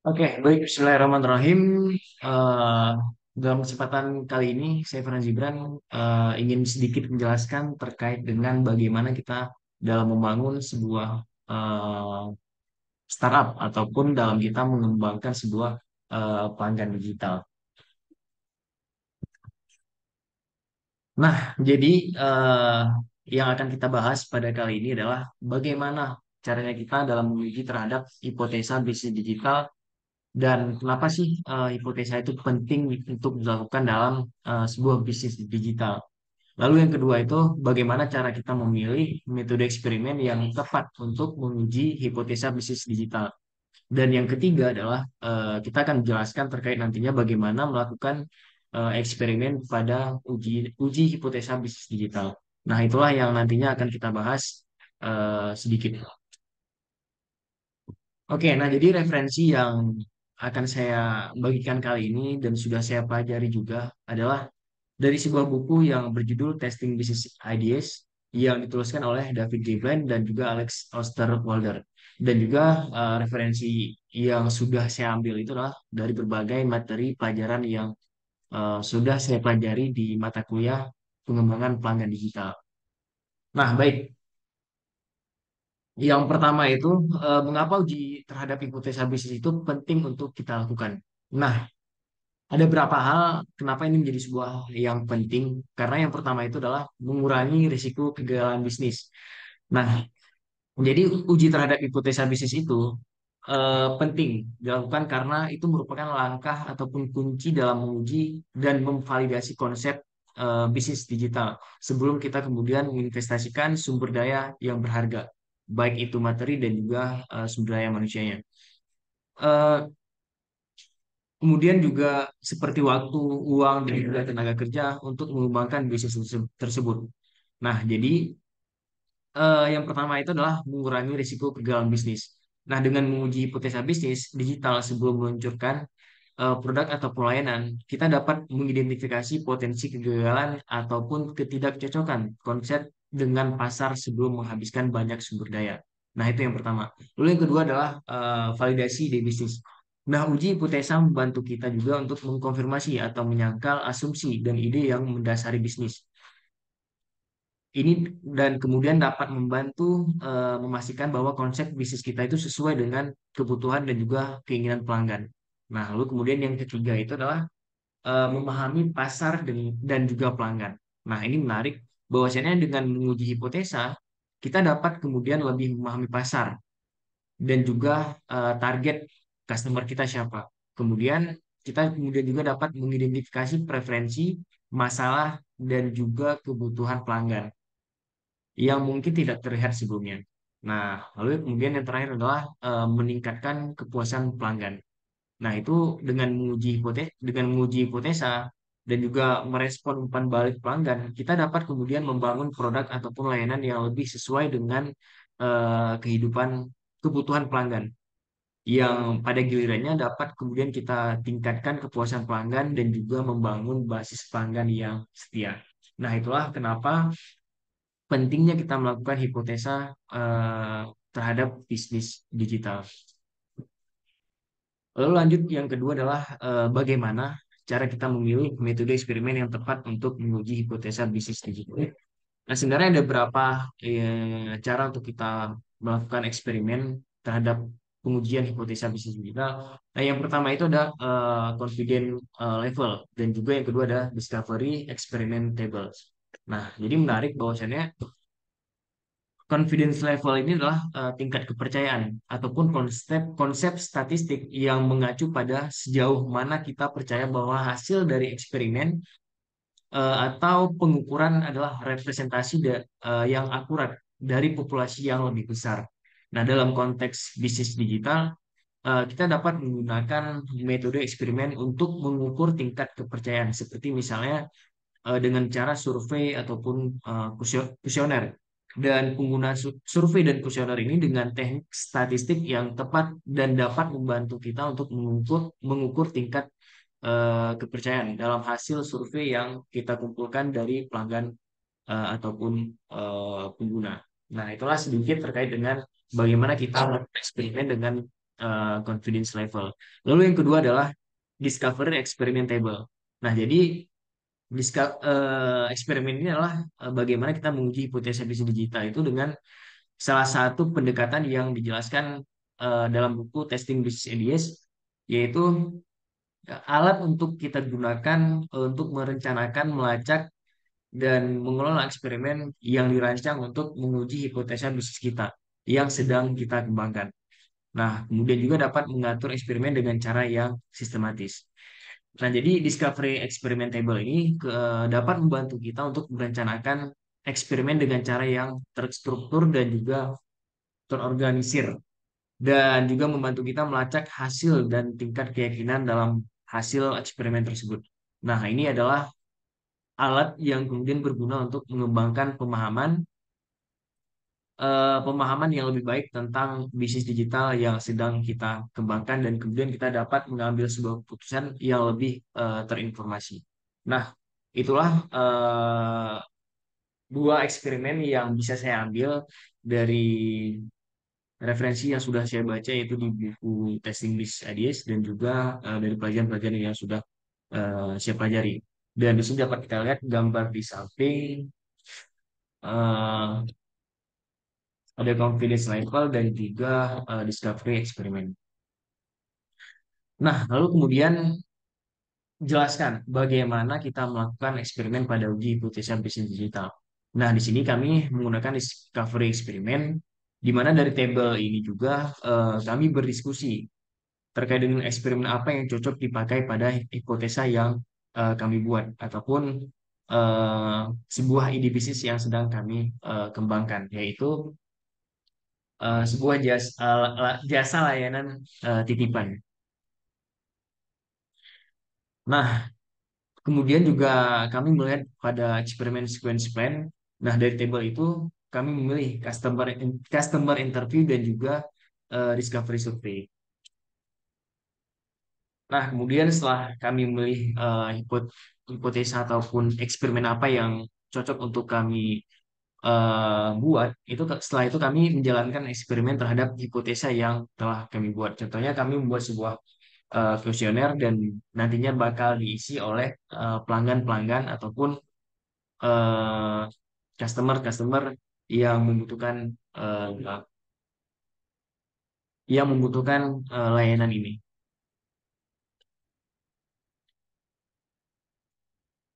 Oke, baik. Bismillahirrahmanirrahim. Eh, dalam kesempatan kali ini, saya Farhan Zibran ingin sedikit menjelaskan terkait dengan bagaimana kita dalam membangun sebuah eh, startup ataupun dalam kita mengembangkan sebuah pelanggan digital. Nah, jadi eh, yang akan kita bahas pada kali ini adalah bagaimana caranya kita dalam menguji terhadap hipotesa bisnis digital. Dan kenapa sih hipotesa itu penting untuk dilakukan dalam sebuah bisnis digital? Lalu yang kedua itu bagaimana cara kita memilih metode eksperimen yang tepat untuk menguji hipotesa bisnis digital. Dan yang ketiga adalah kita akan menjelaskan terkait nantinya bagaimana melakukan eksperimen pada uji uji hipotesa bisnis digital. Nah, itulah yang nantinya akan kita bahas sedikit. Oke, nah jadi referensi yang akan saya bagikan kali ini dan sudah saya pelajari juga adalah dari sebuah buku yang berjudul Testing Business Ideas yang dituliskan oleh David Gavin dan juga Alex Osterwalder. Dan juga referensi yang sudah saya ambil itu adalah dari berbagai materi pelajaran yang sudah saya pelajari di mata kuliah pengembangan pelanggan digital. Nah, baik. Yang pertama itu, mengapa uji terhadap hipotesa bisnis itu penting untuk kita lakukan? Nah, ada beberapa hal kenapa ini menjadi sebuah yang penting. Karena yang pertama itu adalah mengurangi risiko kegagalan bisnis. Nah, jadi uji terhadap hipotesa bisnis itu penting dilakukan karena itu merupakan langkah ataupun kunci dalam menguji dan memvalidasi konsep bisnis digital sebelum kita kemudian menginvestasikan sumber daya yang berharga, baik itu materi dan juga sumber daya manusianya. Eh, Kemudian juga seperti waktu, uang, dan juga tenaga kerja untuk mengembangkan bisnis tersebut. Nah, jadi yang pertama itu adalah mengurangi risiko kegagalan bisnis. Nah, dengan menguji hipotesa bisnis digital sebelum meluncurkan produk atau pelayanan, kita dapat mengidentifikasi potensi kegagalan ataupun ketidakcocokan konsep dengan pasar sebelum menghabiskan banyak sumber daya. Nah, itu yang pertama. Lalu yang kedua adalah validasi ide bisnis. Nah, uji hipotesa membantu kita juga untuk mengkonfirmasi atau menyangkal asumsi dan ide yang mendasari bisnis. Ini dan kemudian dapat membantu memastikan bahwa konsep bisnis kita itu sesuai dengan kebutuhan dan juga keinginan pelanggan. Nah, lalu kemudian yang ketiga itu adalah memahami pasar dan juga pelanggan. Nah, ini menarik bahwasanya dengan menguji hipotesa, kita dapat kemudian lebih memahami pasar dan juga target customer kita siapa. Kemudian kita kemudian juga dapat mengidentifikasi preferensi, masalah, dan juga kebutuhan pelanggan yang mungkin tidak terlihat sebelumnya. Nah, lalu kemudian yang terakhir adalah meningkatkan kepuasan pelanggan. Nah, itu dengan menguji hipotesa dan juga merespon umpan balik pelanggan, kita dapat kemudian membangun produk ataupun layanan yang lebih sesuai dengan kehidupan kebutuhan pelanggan yang pada gilirannya dapat kemudian kita tingkatkan kepuasan pelanggan dan juga membangun basis pelanggan yang setia. Nah, itulah kenapa pentingnya kita melakukan hipotesa eh, terhadap bisnis digital. Lalu lanjut yang kedua adalah bagaimana cara kita memilih metode eksperimen yang tepat untuk menguji hipotesa bisnis digital. Nah, sebenarnya ada beberapa cara untuk kita melakukan eksperimen terhadap pengujian hipotesa bisnis digital. Nah, yang pertama itu ada confidence level dan juga yang kedua ada discovery experimentable. Nah, jadi menarik bahwasannya confidence level ini adalah tingkat kepercayaan ataupun konsep konsep statistik yang mengacu pada sejauh mana kita percaya bahwa hasil dari eksperimen atau pengukuran adalah representasi yang akurat dari populasi yang lebih besar. Nah, dalam konteks bisnis digital, kita dapat menggunakan metode eksperimen untuk mengukur tingkat kepercayaan, seperti misalnya dengan cara survei ataupun kuesioner. Dan penggunaan survei dan kuesioner ini dengan teknik statistik yang tepat dan dapat membantu kita untuk mengukur tingkat kepercayaan dalam hasil survei yang kita kumpulkan dari pelanggan ataupun pengguna. Nah, itulah sedikit terkait dengan bagaimana kita eksperimen dengan confidence level. Lalu yang kedua adalah discovery experimentable. Nah, jadi eksperimen ini adalah bagaimana kita menguji hipotesa bisnis digital itu dengan salah satu pendekatan yang dijelaskan dalam buku Testing Business Ideas, yaitu alat untuk kita gunakan untuk merencanakan, melacak, dan mengelola eksperimen yang dirancang untuk menguji hipotesa bisnis kita yang sedang kita kembangkan. Nah, kemudian juga dapat mengatur eksperimen dengan cara yang sistematis. Nah, jadi discovery experimentable ini dapat membantu kita untuk merencanakan eksperimen dengan cara yang terstruktur dan juga terorganisir, dan juga membantu kita melacak hasil dan tingkat keyakinan dalam hasil eksperimen tersebut. Nah, ini adalah alat yang kemudian berguna untuk mengembangkan pemahaman yang lebih baik tentang bisnis digital yang sedang kita kembangkan, dan kemudian kita dapat mengambil sebuah keputusan yang lebih terinformasi. Nah, itulah dua eksperimen yang bisa saya ambil dari referensi yang sudah saya baca, yaitu di buku Testing Business Ideas dan juga dari pelajaran-pelajaran yang sudah saya pelajari. Dan di sini dapat kita lihat gambar di samping, eh, ada confidence level dan juga discovery eksperimen. Nah, lalu kemudian jelaskan bagaimana kita melakukan eksperimen pada uji hipotesa bisnis digital. Nah, di sini kami menggunakan discovery eksperimen, di mana dari tabel ini juga kami berdiskusi terkait dengan eksperimen apa yang cocok dipakai pada hipotesa yang kami buat, ataupun eh, sebuah ide bisnis yang sedang kami kembangkan, yaitu sebuah jasa layanan titipan. Nah, kemudian juga kami melihat pada eksperimen sequence plan. Nah, dari table itu kami memilih customer interview dan juga discovery survey. Nah, kemudian setelah kami memilih hipotesa ataupun eksperimen apa yang cocok untuk kami buat, itu setelah itu kami menjalankan eksperimen terhadap hipotesa yang telah kami buat. Contohnya kami membuat sebuah kuesioner dan nantinya bakal diisi oleh pelanggan-pelanggan ataupun eh, customer-customer yang membutuhkan eh, layanan ini.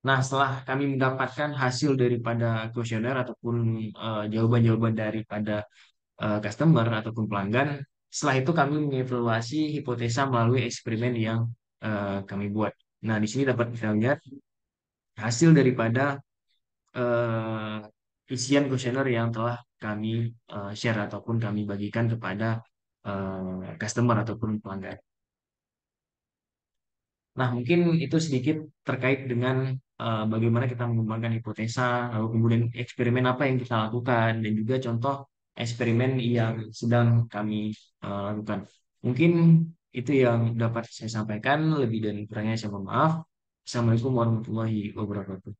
Nah, setelah kami mendapatkan hasil daripada kuesioner ataupun jawaban-jawaban daripada customer ataupun pelanggan, setelah itu kami mengevaluasi hipotesa melalui eksperimen yang kami buat. Nah, di sini dapat kita lihat hasil daripada isian kuesioner yang telah kami share ataupun kami bagikan kepada customer ataupun pelanggan. Nah, mungkin itu sedikit terkait dengan bagaimana kita mengembangkan hipotesa, lalu kemudian eksperimen apa yang kita lakukan, dan juga contoh eksperimen yang sedang kami lakukan. Mungkin itu yang dapat saya sampaikan, lebih dan kurangnya saya mohon maaf. Assalamualaikum warahmatullahi wabarakatuh.